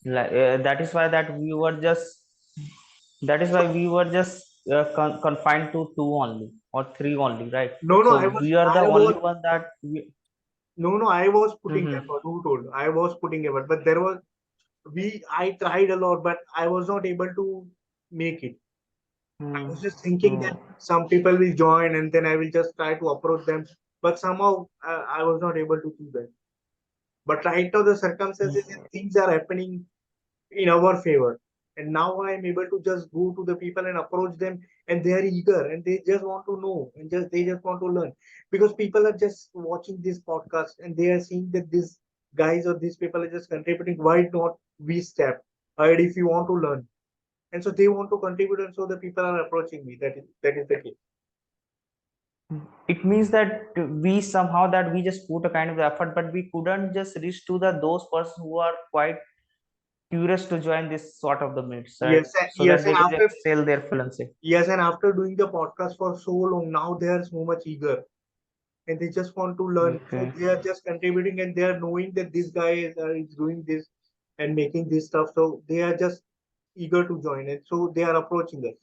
That is why we were just confined to two only or three only, right? No, no, So we are the I only was, one that we. no, no, I was putting Mhm. effort. Who told? I was putting effort, but there was, I tried a lot, but I was not able to make it. I Hmm. was just thinking that Oh, some people will join and then I will just try to approach them, but somehow I was not able to do that. But right now, the circumstances and things are happening in our favor. And now I am able to just go to the people and approach them, and they are eager and they just want to know and just they just want to learn, because people are just watching this podcast and they are seeing that these guys or these people are just contributing. Why not we step ahead if you want to learn? And so they want to contribute, and so the people are approaching me. That is the case. it means that we somehow that we just put a kind of effort, but we couldn't just reach to the those persons who are quite curious to join this sort of the meets, right? So Yes, that and they could after, just sell their fluency. yes, and after doing the podcast for so long, now they are so much eager and they just want to learn. So Okay. they are just contributing and they are knowing that this guy is doing this and making this stuff. So they are just eager to join it. So they are approaching us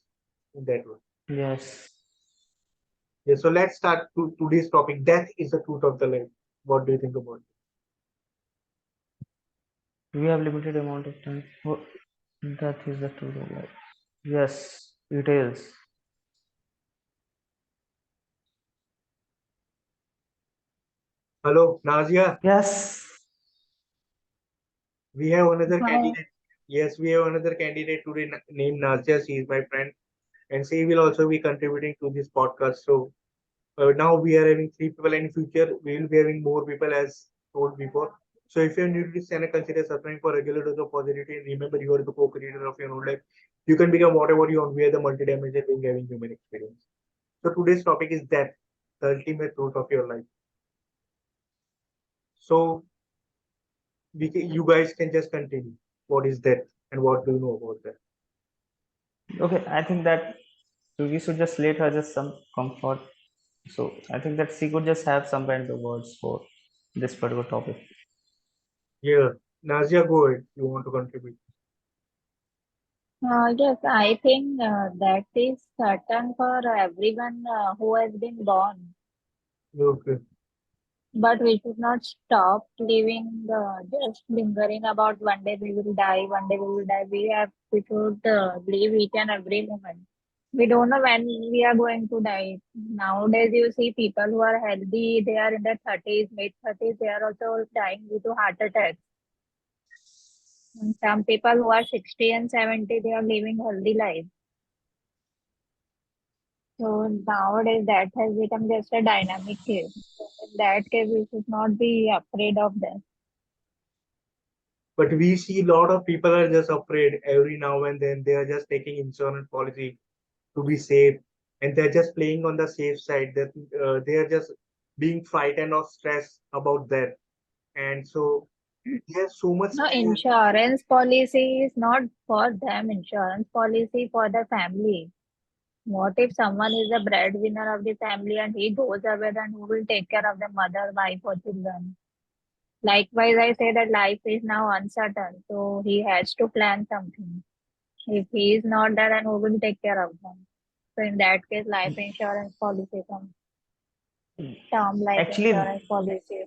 in that way. Yes. Yeah, so let's start today's topic. Death is the truth of the life. What do you think about it? We have limited amount of time. Oh, that is the truth of life. Yes, it is. Hello, Nazia. Yes. We have another Hi. candidate. Yes, we have another candidate today named Nazia. She is my friend and she will also be contributing to this podcast. So now we are having three people, and in future we will be having more people as told before. So if you're new to this channel, consider subscribing for regular dose of positivity. And remember, you are the co-creator of your own life. You can become whatever you want. We are the multidimensional being having human experience. So today's topic is death, the ultimate truth of your life. So you guys can just continue. What is death and what do you know about that? Okay, I think that we should just let her just some comfort. So I think that she could just have some kind of words for this particular topic. Yeah, Nazia, go ahead. You want to contribute? Yes, I think that is certain for everyone who has been born. Okay. But we should not stop living, just lingering about one day we will die, one day we will die. We should live each and every moment. We don't know when we are going to die. Nowadays, you see people who are healthy, they are in their 30s, mid 30s, they are also dying due to heart attacks. And some people who are 60 and 70, they are living healthy life. So nowadays that has become just a dynamic case. So in that case, we should not be afraid of that. But we see a lot of people are just afraid every now and then. They are just taking insurance policy to be safe, and they're just playing on the safe side. That they are just being frightened or stressed about that, and so there's so much No, fear. insurance policy is not for them. Insurance policy for the family. What if someone is the breadwinner of the family and he goes away, then who will take care of the mother, wife, or children? Likewise, I say that life is now uncertain, so he has to plan something. If he is not there, then who will take care of them? So in that case, life insurance policy comes. Term life Actually, insurance policy.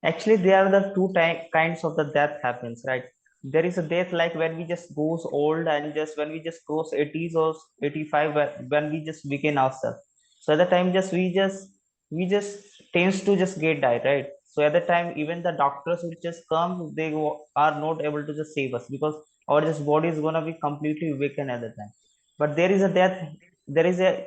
Actually, there are the two kinds of the death happens, right? There is a death like when we just goes old and just when we just cross 80s or 85 when we just begin ourselves. So at the time we just tends to just get died, right? So at the time even the doctors will just come, they are not able to just save us because our just body is gonna be completely weakened at the time. But there is a death, there is a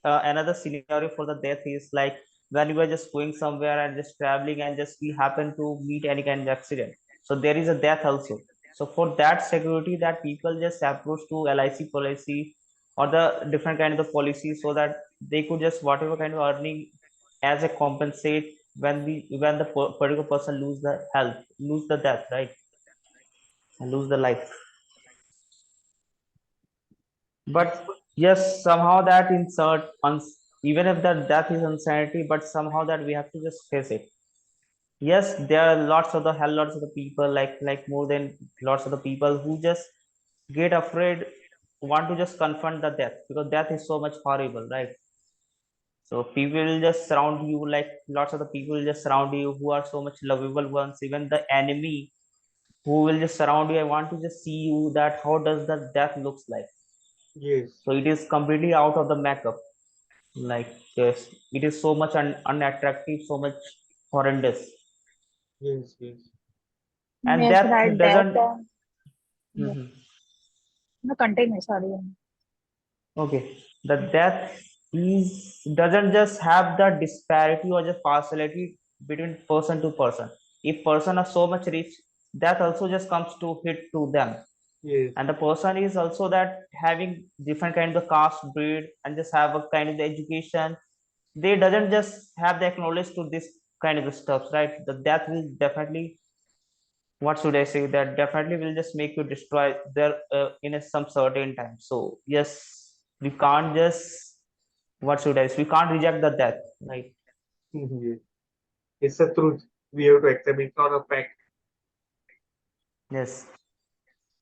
another scenario for the death is like when you are just going somewhere and just traveling and just we happen to meet any kind of accident, so there is a death also. So for that security that people just approach to LIC policy or the different kind of the policy so that they could just whatever kind of earning as a compensate when the particular person lose the health, lose the death, right, and lose the life. Yes, But yes, somehow that insert even if the death is insanity, but somehow that we have to just face it. Yes, there are lots of the hell lots of the people, like more than lots of the people who just get afraid, want to just confront the death, because death is so much horrible, right? So people will just surround you, like lots of the people will just surround you who are so much lovable ones, even the enemy who will just surround you. I want to just see you that how does the death looks like. Yes, So it is completely out of the makeup. Like yes, it is so much unattractive, so much horrendous. yes, yes. And Yes, death right. That doesn't. yeah. Mhm. No, continue. Sorry. Okay, the death is doesn't just have the disparity or the partiality between person to person. If person are so much rich, death also just comes to hit to them. Yes, And the person is also that having different kind of caste, breed, and just have a kind of the education. They doesn't just have the acknowledge to this kind of the stuff, right? The death will definitely, what should I say, that definitely will just make you destroy there in some certain time. So yes, we can't just, what should I say, we can't reject the death, right? yes. It's a truth. We have to accept. It's not a fact. Yes.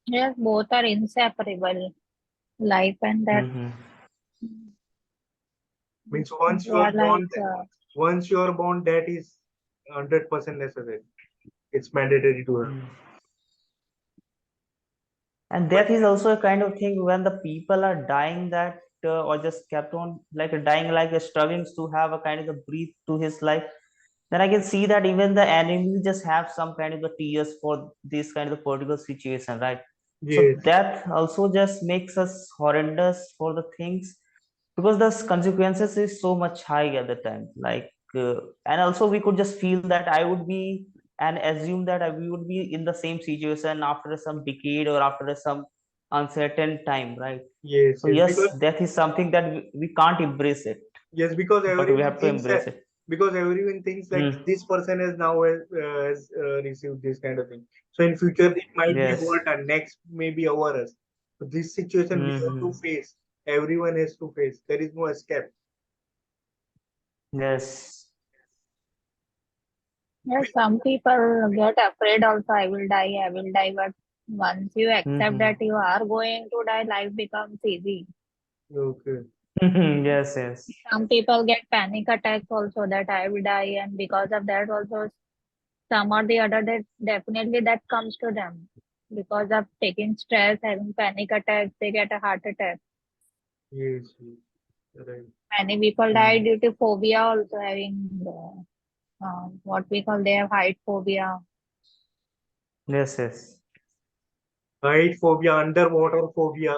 Yes, both are inseparable. Life and death. Mm-hmm. Means once They you are are like born, that is 100% necessary. It's mandatory to have. And But death is also a kind of thing when the people are dying that or just kept on like dying, like struggling to have a kind of a breathe to his life, then I can see that even the enemy just have some kind of a tears for this kind of political situation, right? So yes, that also just makes us horrendous for the things, because the consequences is so much high at the time. Like, and also we could just feel that I would be and assume that we would be in the same situation after some decade or after some uncertain time, right? yes, So yes. yes, Because death is something that we can't embrace it, yes, because but we everyone have to thinks that embrace it. because everyone thinks like Hmm. this person has received this kind of thing. So in future it might be Yes. our turn. Next maybe ours. So this situation we have to Hmm. face. Everyone has to face. There is no escape. Yes. yes, some people get afraid also, I will die, I will die. But once you accept Hmm. that you are going to die, life becomes easy. Okay. Yes, yes. Some people get panic attacks also that I will die, and because of that also some or the other that definitely that comes to them because of taking stress, having panic attacks, they get a heart attack. Yes, yes. Right. Many people die Hmm. due to phobia also, having what we call, they have height phobia. Yes, yes. Height phobia, underwater phobia,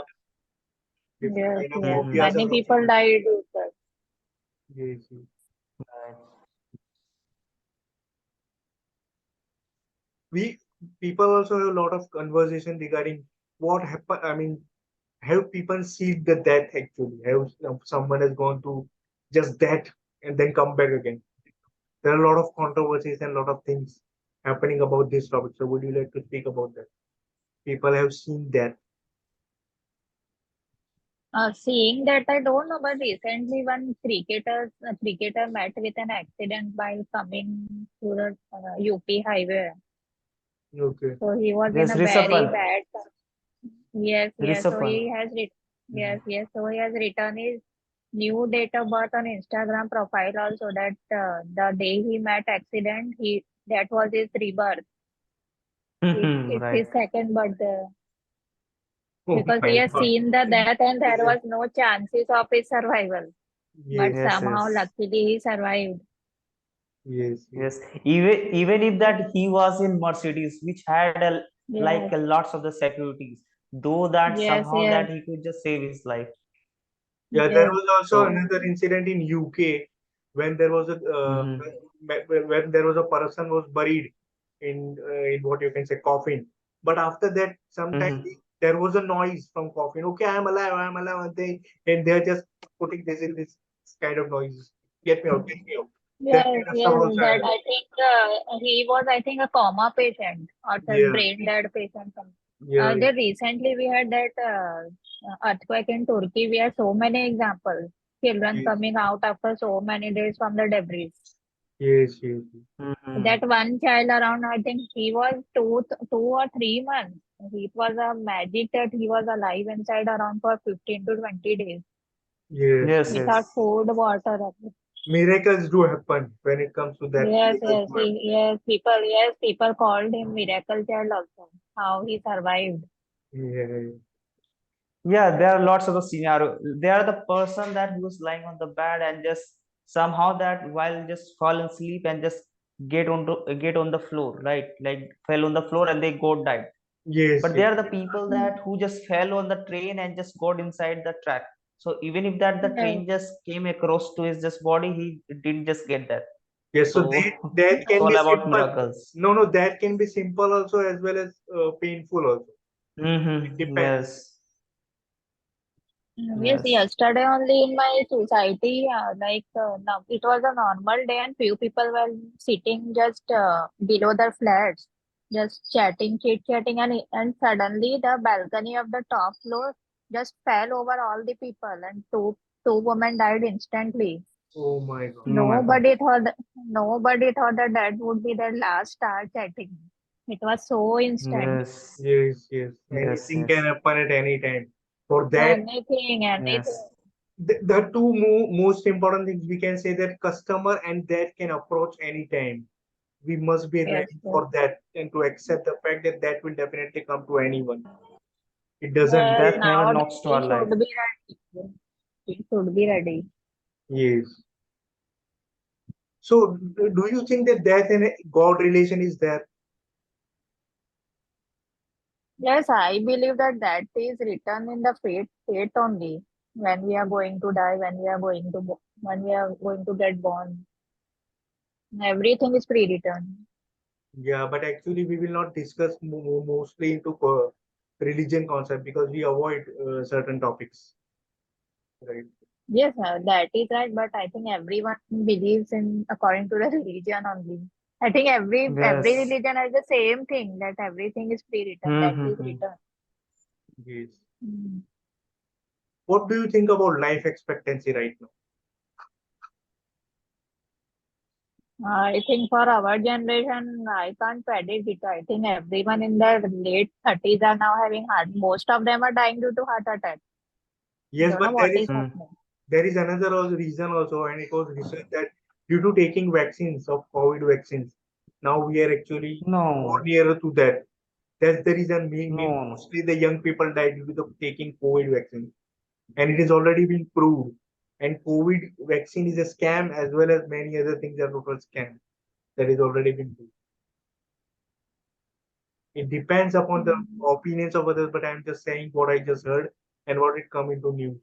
different Yes, kind of yes. phobias Hmm. Many are also people there. die due to that. Yes, yes. Right. We people also have a lot of conversation regarding what happened. I mean, have people seen the death actually? Have someone has gone to just that and then come back again? There are a lot of controversies and a lot of things happening about this topic. So would you like to speak about that? People have seen that. Seeing that, I don't know, but recently one a cricketer met with an accident while coming to the UP highway. Okay. So he was in Yes, a very Risapal. bad. Yes, yes. So Risapal. he has Hmm. yes, yes. So he has written his new date of birth on Instagram profile also, that the day he met accident, he that was his rebirth. It's Right. his second birthday, Oh because he my has God. seen the death and there Yes, was no chances of his survival. But yes, Yes, somehow, yes. luckily, he survived. yes, yes. Yes, even if that he was in Mercedes, which had a like Yes, a lots of the securities, though that yes, somehow yes, that he could just save his life. Yeah, there yes, was also So, another incident in UK when there was a hmm. when there was a person was buried in what you can say coffin. But after that, sometimes Hmm. there was a noise from coffin. Okay, I'm alive, and they're just putting this in this kind of noises. Get me out, get me out. That yes, kind of stuff yes. also That happened. I think he was, I think, a coma patient or some Yeah, brain dead patient. yeah, There recently we had that earthquake in Turkey. We had so many examples. Children yes, coming out after so many days from the debris. Yes, yes, yes. Mm-hmm. That one child around, I think he was 2 or 3 months. It was a magic that he was alive inside around for 15 to 20 days Yes, Yes, without yes, food, water. miracles do happen when it comes to that. Yes, Miracles yes, do happen. yes, people called him miracle child also. How he survived. Yeah. yeah. There are lots of the scenario. They are the person that who's lying on the bed and just somehow that while just fall asleep and just get on the floor, right? Like fell on the floor and they got died. Yes, But they yes. are the people that who just fell on the train and just got inside the track. So even if that the Yes, train just came across to his just body, he didn't just get that. Yes, so So that it's can all be about simple. miracles. No, no, that can be simple also as well as painful also. It Mm-hmm. depends. Yes. yes, Yes. yesterday only in my society, no, it was a normal day and few people were sitting just below their flats, just chatting, chit-chatting, and suddenly the balcony of the top floor just fell over all the people and two women died instantly. Oh my God. Oh my God. Nobody thought that that would be their last star chatting. It was so instant. Yes. Yes, yes. Yes. Anything can Yes. happen at any time. For that, Anything. Yes. the two most important things we can say that customer and that can approach anytime. We must be Yes, ready yes. for that and to accept the fact that that will definitely come to anyone. It doesn't Yes, care. Death never nowadays knocks to we our should life. be ready. We should be ready. Yes. So, do you think that death and God relation is there? Yes, I believe that that is written in the fate only. When we are going to die, when we are going to get born, everything is pre-written. Yeah, but actually, we will not discuss mostly into religion concept because we avoid certain topics, right? Yes, that is right. But I think everyone believes in according to the religion only. I think every Yes. religion has the same thing that everything is pre-written. That is Mm-hmm. written. Yes. Mm. What do you think about life expectancy right now? I think for our generation, I can't predict it. I think everyone in their late 30s are now having heart. Most of them are dying due to heart attack. Yes, Don't know but what is happening. there is another reason also, and it was research that due to taking vaccines of COVID vaccines, now we are actually more No. nearer to that. That's the reason No. No. mostly the young people died due to taking COVID vaccine, and it has already been proved. And COVID vaccine is a scam as well as many other things are total scam. That is already been proved. It depends upon the Mm. opinions of others, but I'm just saying what I just heard and what it come into news.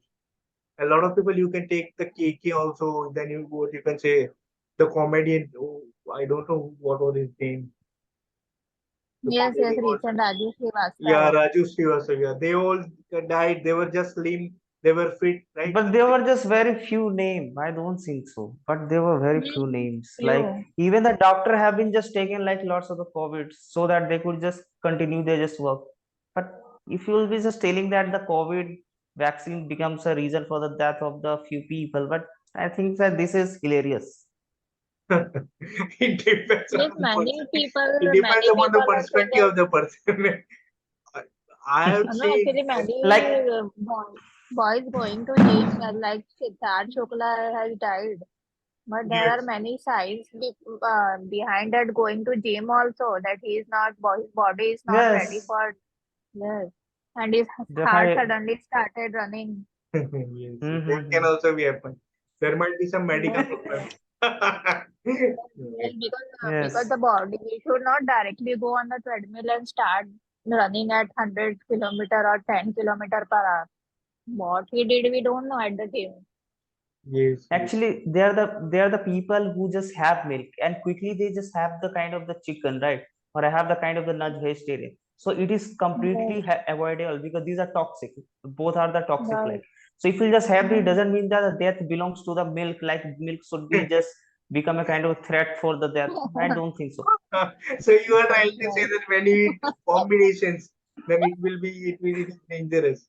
A lot of people you can take the KK also. Then you what you can say the comedian. Oh, I don't know what was his name. The Yes, yes, comedian also. recent Raju Yeah, Srivastava. Raju Srivastava. Yeah, they all died. They were just slim. They were fit, right? But there were just very few names. I don't think so. But there were very few Mm. names. Like You. even the doctor have been just taken like lots of the COVID so that they could just continue their just work. But if you will be just telling that the COVID vaccine becomes a reason for the death of the few people, but I think that this is hilarious. It depends Yes, on the person. It depends many upon the people are perspective thinking. of the person. I have No, seen. actually, many Like boys going to gym, like Siddharth Shukla has died. But there are Yes. many signs behind that going to gym also that he is not, his body is not ready yes, for this. And his heart definitely. suddenly started running. Yes, yes, that can Mm-hmm. also be happen. There might be some medical Yes, problems. yes, Right. because Yes, the body should not directly go on the treadmill and start running at 100 kilometer or 10 kilometer per hour. What he did, we don't know at the gym. Yes, yes. actually they are the people who just have milk and quickly they just have the kind of the chicken, right? Or I have the kind of the nudge vegetarian. So it is Yes, completely avoidable because these are toxic. Both are the toxic right. like. So if you just have it Mm. doesn't mean that the death belongs to the milk, like milk should be just become a kind of threat for the death. I don't think so. So you are Right, trying to say right. that when you eat combinations, then it is dangerous.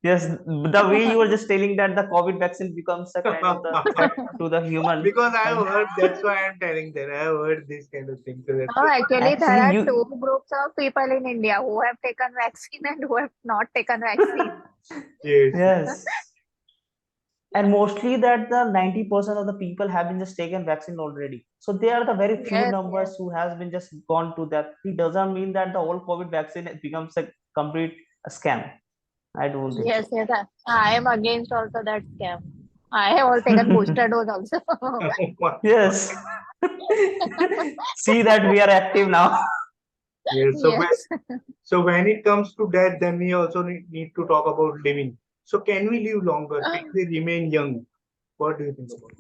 Yes, the way you were just telling that the COVID vaccine becomes a kind of the threat to the human Because I have kind. heard, that's why I'm telling that. I have heard this kind of thing. So that's No, why. actually, there Actually, are you two groups of people in India who have taken vaccine and who have not taken vaccine. Yes. yes, and mostly that the 90% of the people have been just taken vaccine already. So they are the very few Yes, yes, numbers who has been just gone to that. It doesn't mean that the whole COVID vaccine becomes a complete scam. I don't think yes, so. yes. I am against also that scam. I have all taken booster dose also. Oh my God. Yes. See that we are active now. Yes. Yes. So when it comes to death, then we also need to talk about living. So can we live longer? Can we remain young? What do you think about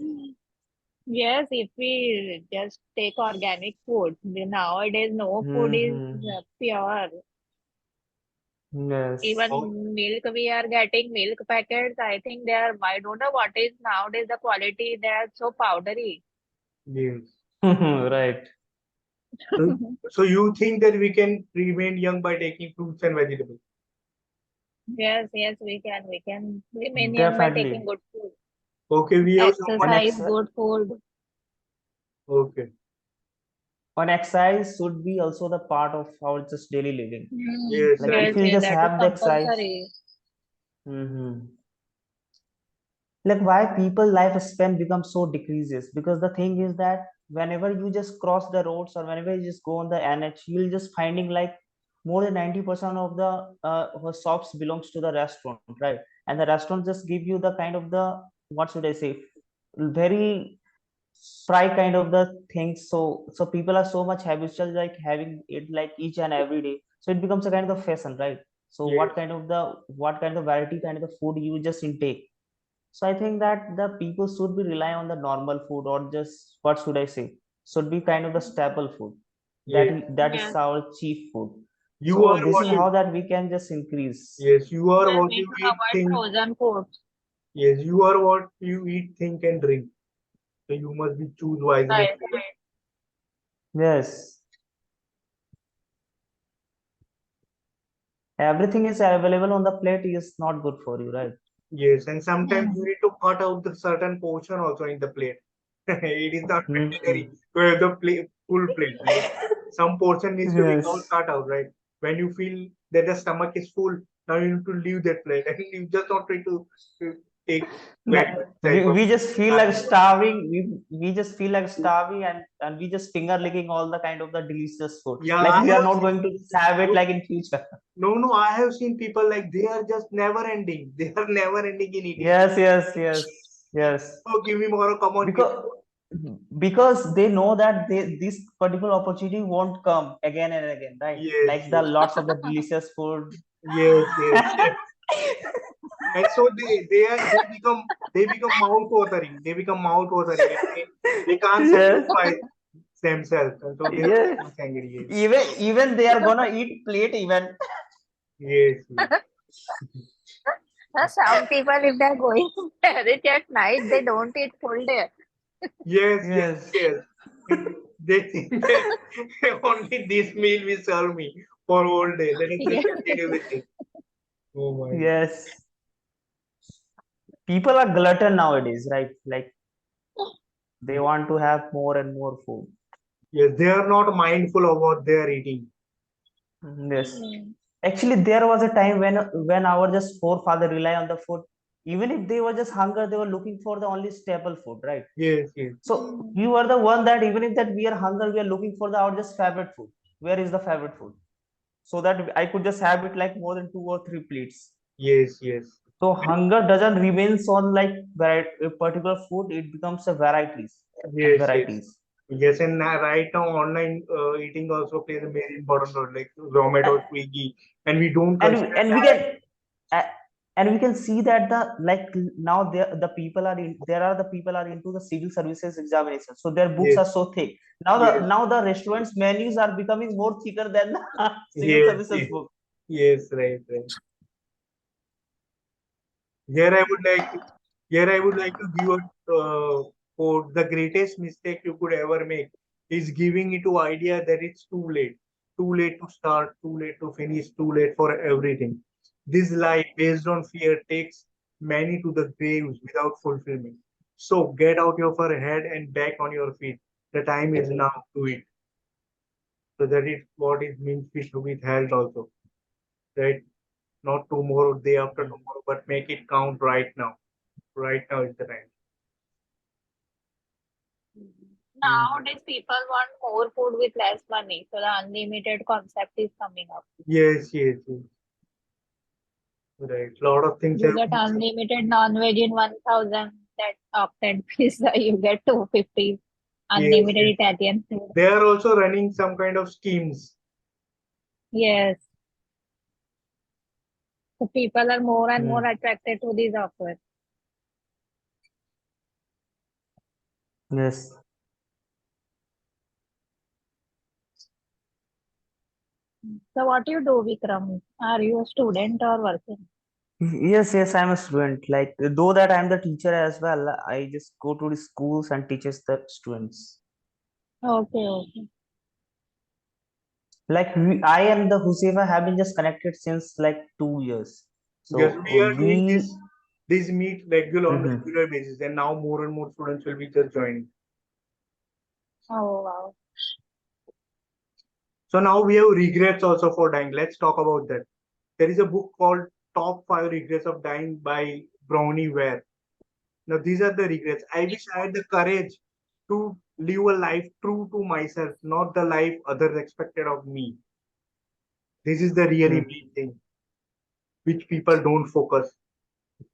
Yes, if we just take organic food, nowadays no food is Hmm. pure. Yes. it? Even milk, we are getting milk packets. I think they are, I don't know what is nowadays the quality. They are so powdery. Yes. Right. So, so you think that we can remain young by taking fruits and vegetables? Yes, yes, we can remain young by taking Definitely. good food, Okay, we have On someone. exercise, ex good food. Okay. on exercise should be also the part of our just daily living. Yes, Like right. if Yes, you yes, just that is have the exercise, compulsory. hmm, like why people lifespan becomes so decreases, because the thing is that whenever you just cross the roads or whenever you just go on the NH, you'll just finding like more than 90% of the shops belongs to the restaurant, right? And the restaurant just give you the kind of the, what should I say, very fry kind of the things. So people are so much habitual like having it like each and every day, so it becomes a kind of fashion, right? So Yes. what kind of variety kind of the food you just intake. So I think that the people should be rely on the normal food, or just, what should I say, should be kind of the staple food. Yes. That is Yes, our chief food. You So are this what is you. how that we can just increase. Yes, you are yes, what we you should eat, avoid think. frozen foods. Yes, you are what you eat, think, and drink. So you must be choose wisely. Right, right. Yes, everything is available on the plate is not good for you, right? Yes, and sometimes you Hmm. need to cut out the certain portion also in the plate. It is not Hmm. mandatory to have the full plate, right? Some portion needs to be all Yes. cut out, right? When you feel that the stomach is full, now you need to leave that plate, and you just not try to take very much type of We just feel like carbohydrate. starving. We just feel like starving, and we just finger licking all the kind of the delicious food. Yeah, Like I we are have not seen. going to have it No, like in future. no, I have seen people like they are just never ending. They are never ending in eating. Yes, yes, yes, yes. Oh, give me more. Come on, give me Because more. they know that this particular opportunity won't come again and again, right? Yes, Like the yes, lots of the delicious food. yes, yes. And so they become mouth watering. They become mouth watering, and they can't Yes, satisfy themselves, and so they are so yes. much angry. Even they are gonna eat plate even. Yes, yes, Some people, if they're going to marriage at night, they don't eat full day. yes, yes, Yes, yes, yes. They think that only this meal will serve me for whole day. Let us just Yes. continue with this. Oh my God. yes. People are glutton nowadays, right? Like they want to have more and more food. Yes, they are not mindful of what they are eating. Yes. Hmm. Actually, there was a time when our just forefather rely on the food. Even if they were just hunger, they were looking for the only staple food, right? Yes, yes, So Hmm. you are the one that even if that we are hunger, we are looking for the our just favorite food. Where is the favorite food? So that I could just have it like more than two or three plates. yes, yes. So hunger doesn't remains on like a particular food. It becomes a varieties and Yes, yes. varieties. Yes, and right now online eating also plays a very important role, like Zomato, Swiggy, and we don't and consider and we that. can a- and we can see that the like now the people are in there are the people are into the civil services examination, so their books Yes, are so thick. Now yes, the restaurants menus are becoming more thicker than the civil yes, services yes, book. yes, right, right. Here I would like to, here I would like to give a quote. The greatest mistake you could ever make is giving it to idea that it's too late to start, too late to finish, too late for everything. This life based on fear takes many to the graves without fulfillment. So get out of your head and back on your feet. The time is now to it. So that is what it means with health also. Right? Not tomorrow, day after Mm. tomorrow, but make it count right now. Right now is the time. Mm. Nowadays, people want more food with less money, so the unlimited concept is coming up. Yes, yes, yes. Right. Lot of things You have get been. unlimited non-veg in 1,000, that octet pizza, you get 250. Yes, Unlimited yes. Italian food. They are also running some kind of schemes. Yes. So people are more and more Mm. attracted to these offers. Yes. So what you do, Vikram? Are you a student or working? Yes, yes, I'm a student. Like, though that I'm the teacher as well, I just go to the schools and teaches the students. Okay, okay. Like, I and the Huzaifa have been just connected since like 2 years. Yes, So we are doing we, this meet regular on Mhm. regular basis, and now more and more students will be just joining. Oh, wow. So now we have regrets also for dying. Let's talk about that. There is a book called Top 5 Regrets of Dying by Brownie Ware. Now these are the regrets. I wish I had the courage to live a life true to myself, not the life others expected of me. This is the really Mm. main thing which people don't focus.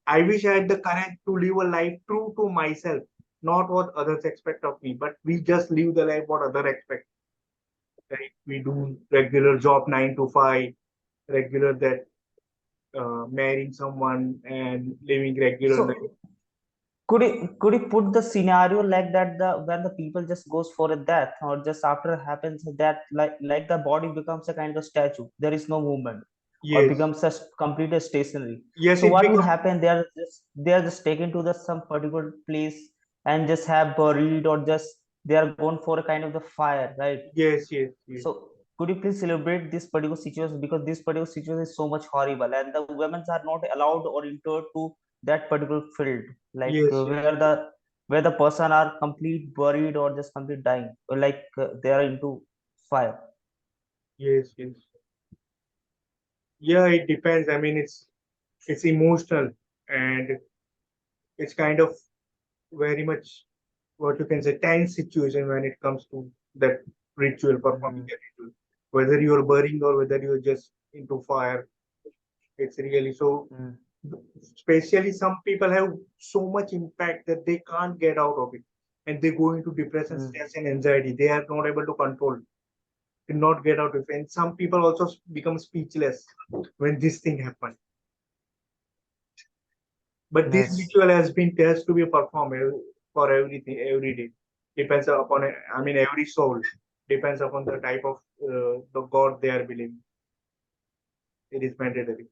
I wish I had the courage to live a life true to myself, not what others expect of me. But we just live the life what others expect. Right? We do regular job 9 to 5, regular that marrying someone and living regular life. So could you put the scenario like that, the when the people just goes for a death, or just after happens that, like the body becomes a kind of statue, there is no movement, or Yes, becomes a completely stationary. yes, So it what would becomes happen? They are just taken to the some particular place and just have buried, or just they are gone for a kind of the fire, right? yes, yes, yes, So could you please celebrate this particular situation, because this particular situation is so much horrible, and the women are not allowed or entered to that particular field, like yes, yes, where the person are complete buried or just complete dying, or like they are into fire. yes, yes. Yeah, it depends. I mean, it's emotional and it's kind of very much what you can say tense situation when it comes to that ritual, performing Mm-hmm. that ritual. Whether you're burning or whether you're just into fire, it's really so. Especially some people have so much impact that they can't get out of it, and they go into depression, Mm-hmm. stress, and anxiety. They are not able to control, cannot get out of it. And some people also become speechless when this thing happens. But this Yes. ritual has to be performed for everything every day. Depends upon I mean every soul depends upon the type of the God they are believing. It is mandatory.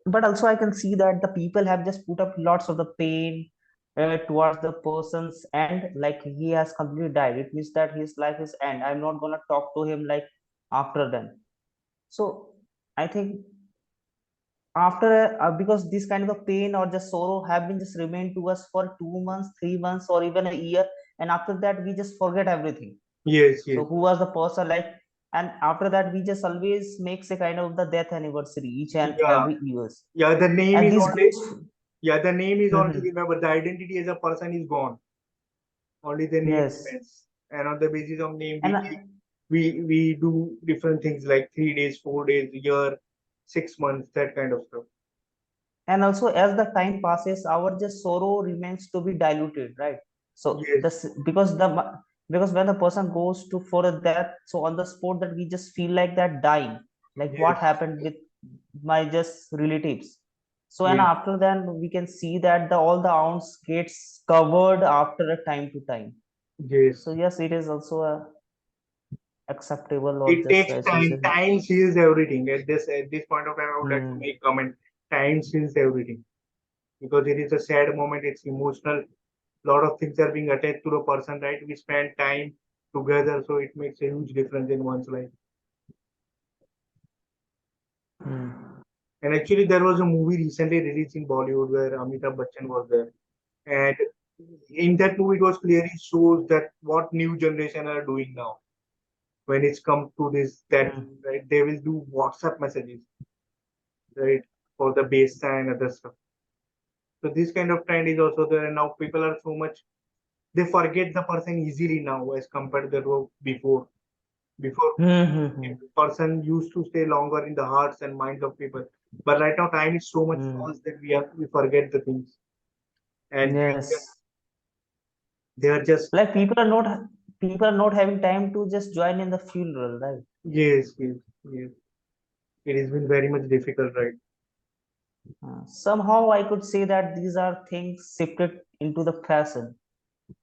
But also I can see that the people have just put up lots of the pain towards the person's end, like he has completely died, it means that his life is end, I'm not gonna talk to him like after then. So I think after because this kind of a pain or just sorrow have been just remain to us for 2 months, 3 months, or even a year, and after that we just forget everything. Yes, So yes, who was the person, like, and after that we just always makes a kind of the death anniversary each and yeah, every years, yeah. The name and is this only goes. yeah. The name is only Mhm. remember. The identity as a person is gone. Only the name Yes, remains. And on the basis of name, and we do different things like 3 days, 4 days, year, 6 months, that kind of stuff. also as the time passes, our just sorrow remains to be diluted, right? So Yes, this because when the person goes to for a death, so on the spot that we just feel like that dying, like what yes, happened with my just relatives. So and yes, after then we can see that the all the ounce gets covered after a time to time. So yes. yes, it is also a acceptable, or It just takes as you time. said. Time seals everything. At this point of time, I would like to Hmm. make comment. Time seals everything because it is a sad moment. It's emotional. Lot of things are being attached to the person, right? We spend time together, so it makes a huge difference in one's life. Hmm. And actually, there was a movie recently released in Bollywood where Amitabh Bachchan was there, and in that movie, it was clearly shows that what new generation are doing now when it's come to this that Mm. right they will do WhatsApp messages right for the base and other stuff. So this kind of trend is also there, and now people are so much they forget the person easily now as compared to the before. Before, a Mm-hmm. person used to stay longer in the hearts and minds of people, but right now time is so much Mm. fast that we forget the things, and Yes. they are just Like people are not having time to just join in the funeral, right? yes, yes, yes. It has been very much difficult, right? Somehow I could say that these are things shifted into the fashion.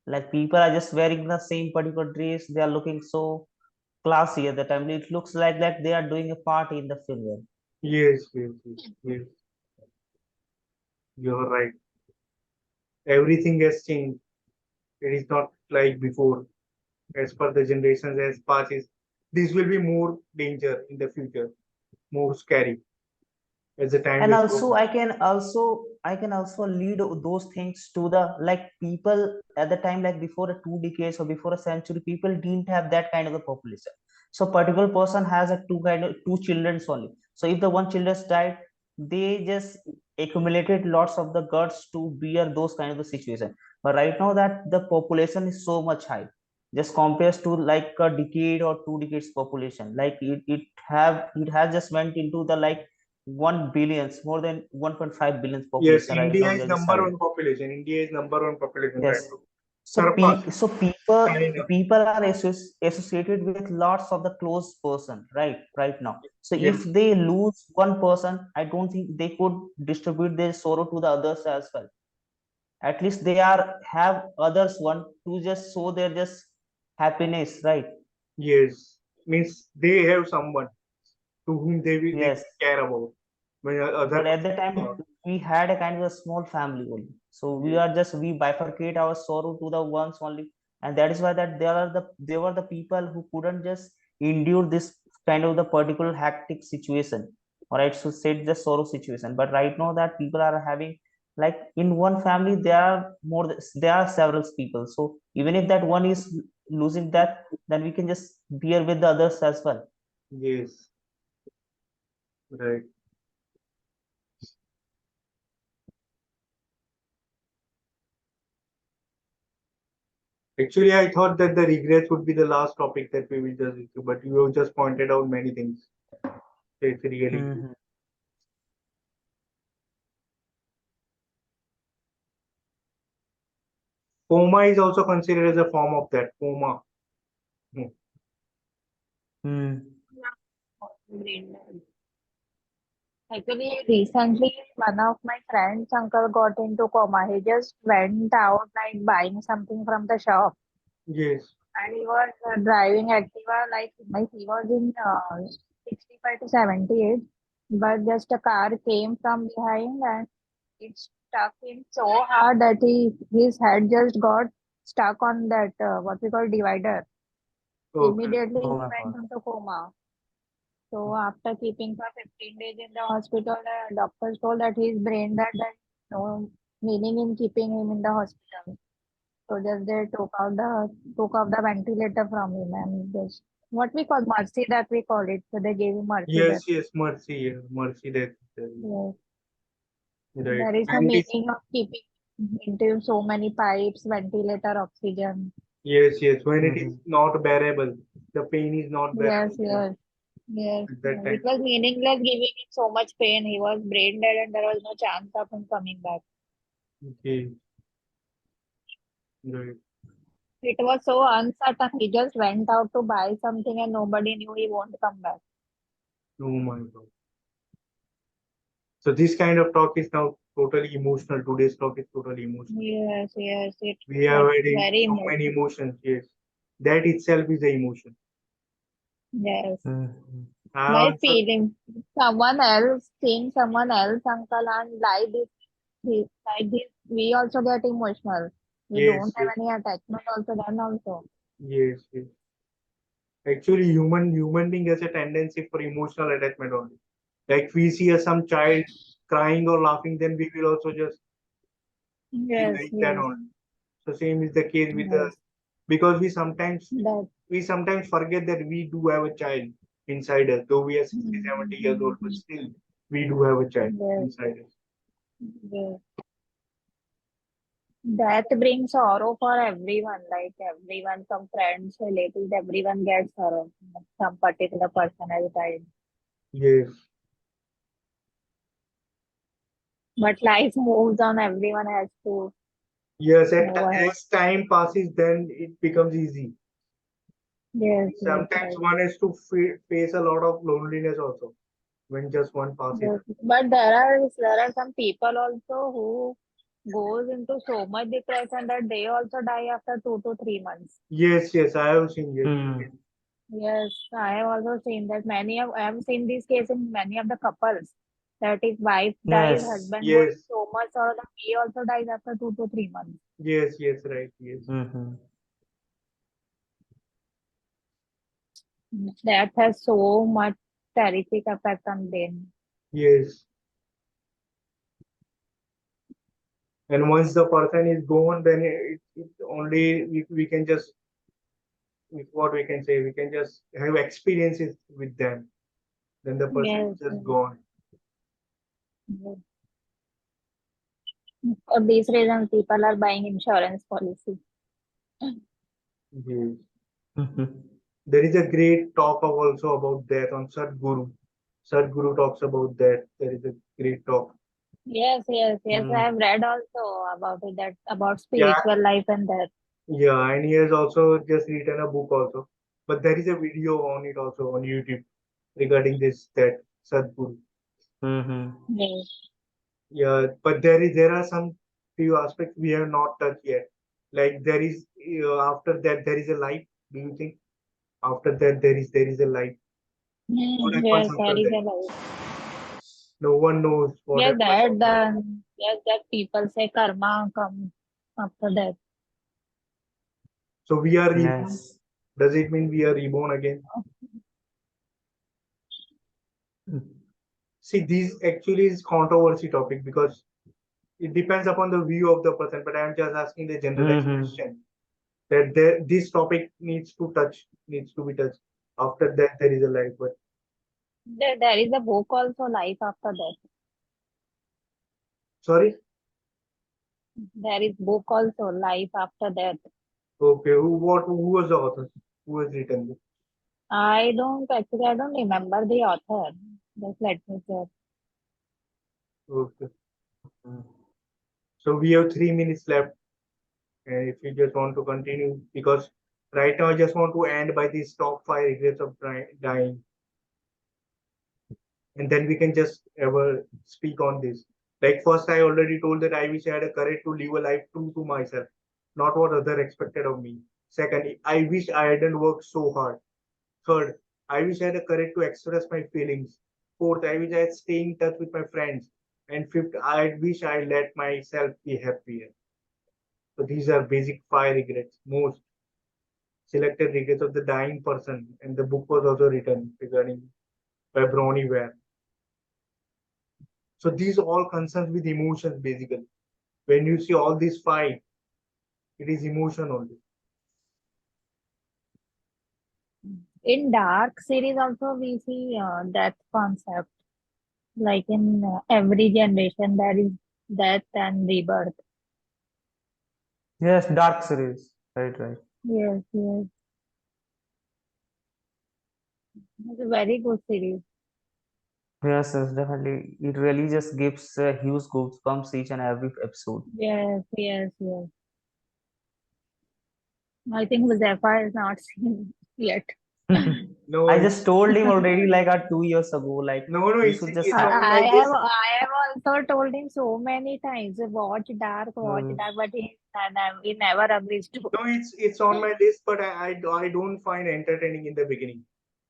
Like people are just wearing the same particular dress, they are looking so classy at the time. It looks like they are doing a party in the funeral. Yes, yes, yes, yes. You're right. Everything has changed. It is not like before. As per the generations as passes, this will be more danger in the future, more scary as the time And will also go. I can also lead those things to the like people at the time, like before a 2 decades or before a century, people didn't have that kind of a population. So particular person has a two children only. So if the one children died, they just accumulated lots of the guts to bear those kind of a situation. But right now that the population is so much high, just compares to like a decade or 2 decades population, like it has just went into the like 1 billions, more than 1.5 billion Yes, population right India now we is are just number having. one population. India is number one population right Yes. now. So Surpass so China. people are associated with lots of the close person right now. So if Yes, they lose one person, I don't think they could distribute their sorrow to the others as well. At least they are have others one to just show their just happiness, right? yes. Means they have someone to whom they Yes. care about. When other But at person the is time not. we had a kind of a small family only, so Yes, we bifurcate our sorrow to the ones only. And that is why that there were the people who couldn't just endure this kind of the particular hectic situation, all right, so said the sorrow situation. But right now that people are having, like in one family there are there are several people, so even if that one is losing that, then we can just bear with the others as well. yes, right. Actually, I thought that the regrets would be the last topic that we will just do, but you have just pointed out many things. It's really good. Mhm. Coma is also considered as a form of that. Coma. Hmm. Hmm. Brain dead. Actually, recently, one of my friend's uncle got into coma. He just went out like buying something from the shop, Yes. and he was driving Activa like he was in 65 to 78, but just a car came from behind and it struck him so hard that his head just got stuck on that what we call divider. Okay. Immediately, Oh he my went god. into coma. So after keeping for 15 days in the hospital, the doctors told that he is brain dead and no meaning in keeping him in the hospital. So just they took off the ventilator from him and just what we call mercy that we call it. So they gave him mercy Yes, that yes, mercy, yeah, mercy that yes, right. there is no And it is meaning of keeping into so many pipes, ventilator, oxygen. yes, yes. When it is Mhm. not bearable, the pain is not Yes, bearable enough yes, yes, at that yes. It time. was meaningless giving him so much pain. He was brain dead and there was no chance of him coming back. Okay, right. It was so uncertain. He just went out to buy something and nobody knew he won't come back. Oh my God. So this kind of talk is now totally emotional. Today's talk is totally emotional. Yes, yes, it We have was had very so many emotional. emotions. Yes, that itself is a emotion. Yes. Mhm. I By also feeling someone else, seeing someone else, uncle, and like this, we also get emotional. We don't yes, have yes, any attachment also then also. yes, yes. Actually, human being has a tendency for emotional attachment only. Like we see some child crying or laughing, then we will also just feel Yes, like that yes, on. So same is the case with us, yes. because That. we sometimes forget that we do have a child inside us, though we are 60, 70 years old, but Mm-hmm. still we do have a child Yes, inside us. yes. That brings sorrow for everyone, like everyone, some friends, relatives, everyone gets sorrow. Some particular person has died. Yes. But life moves on, everyone has to Yes, move ahead. as time passes, then it becomes easy. Yes, yes, Sometimes right. one has to face a lot of loneliness also when just one passes. Yes. But there are some people also who goes into so much depression that they also die after 2 to 3 months. Yes, yes, I have seen, yes. Hmm. Yes, I have also seen that I have seen this case in many of the couples that if wife dies, Yes. husband goes Yes, so much or that he also dies after 2 to 3 months. yes, yes, right, yes. Hmm. That has so much terrific effect on them. Yes. And once the person is gone, then it only we can just, what we can say, we can just have experiences with them. Then the person Yes, is just yes, gone. yes. For these reasons, people are buying insurance policy. Yes. Hmm. There is a great talk of also about that on Sadhguru. Sadhguru talks about that. There is a great talk. Yes, yes, yes. I Hmm. have read also about it, that about Yeah, spiritual life and that. yeah, and he has also just written a book also. But there is a video on it also on YouTube regarding this that Sadhguru. Hmm. Yes. Yeah, but there are some few aspects we have not touched yet. Like there is after that there is a life. Do you think after that there is a life? What happens Yes, there after is that? a life. No one knows what Yes, happens that after that. the yes, that people say karma comes after that. So we are reborn. Yes. Does it mean we are reborn again? See, these actually is controversy topic because it depends upon the view of the person. But I am just asking the generalized Hmm. question that this topic needs to be touched. After that, there is a life. But There is a book also, Life After Death. sorry, There is book also, Life After Death. okay, who was the author? Who has written this? I don't remember the author. Just let me check. Okay, so we have 3 minutes left, and if you just want to continue, because right now I just want to end by these top five regrets of dying, and then we can just ever speak on this. Like first, I already told that I wish I had a courage to live a life true to myself, not what other expected of me. Second, I wish I hadn't worked so hard. Third, I wish I had the courage to express my feelings. Fourth, I wish I had stay in touch with my friends. And fifth, I wish I let myself be happier. So these are basic five regrets, most selected regrets of the dying person. And the book was also written regarding by Bronnie Ware. So these all concerns with emotions basically. When you see all these five, it is emotion only. In Dark series also we see death concept. Like in every generation there is death and rebirth. Yes. Dark series. Right. Right. Yes, yes. It's a very good series. Yes. Yes. Definitely. It really just gives huge goosebumps each and every episode. Yes, yes, yes. I think Huzaifa is not seen yet. No, I just told him already like 2 years ago. Like no, you should it's just. on my list. I have also told him so many times, watch Uh, Dark, but he never agrees to. No, it's on my list, but I don't find entertaining in the beginning.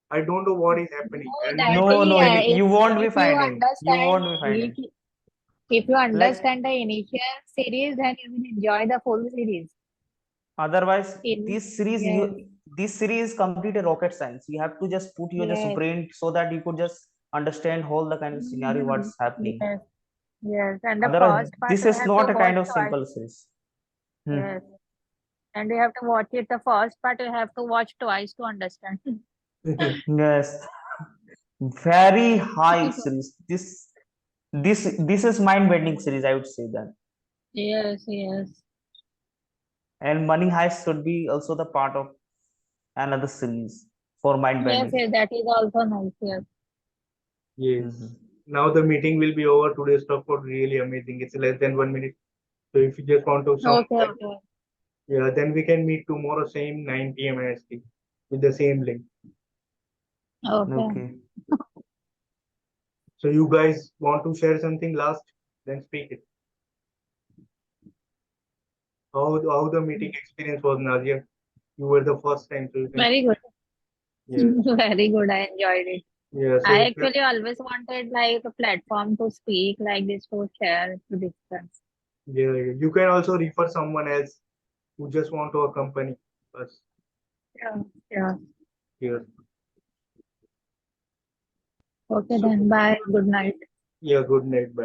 I don't know what is happening, No, and that no. he, No. You won't be if you finding. You understand, won't be finding. if you Like understand the initial series, then you will enjoy the full series. otherwise, In this series yes, you this series is complete a rocket science. You have to just put your just yes, brain so that you could just understand all the kind of scenario Mhm. what's happening. Yes, yes. And the Otherwise, first part this we is have to not a watch kind of twice. simple series. Hmm. Yes. And you have to watch it. The first part you have to watch twice to understand. Yes, very high series. This is mind bending series, I would say that. Yes, yes. And Money Heist should be also the part of another series for mind Yes, bending. yes, that is also nice. Yes. Yes. Hmm. Now the meeting will be over. Today's talk was really amazing. It's less than 1 minute. So if you just want to sum up Okay, that, okay. yeah, then we can meet tomorrow same 9 p.m. IST with the same link. Okay. Okay. So you guys want to share something last? Then speak it. How the meeting experience was, Nadia? You were the first time, so you can. Very good. Yeah. Very good. I enjoyed it. Yeah. So I if you, actually always wanted like a platform to speak like this, to share, to discuss. yeah, you can also refer someone else who just want to accompany us Yeah, yeah. here. Okay So then. Bye. Good night. yeah, good night. Bye.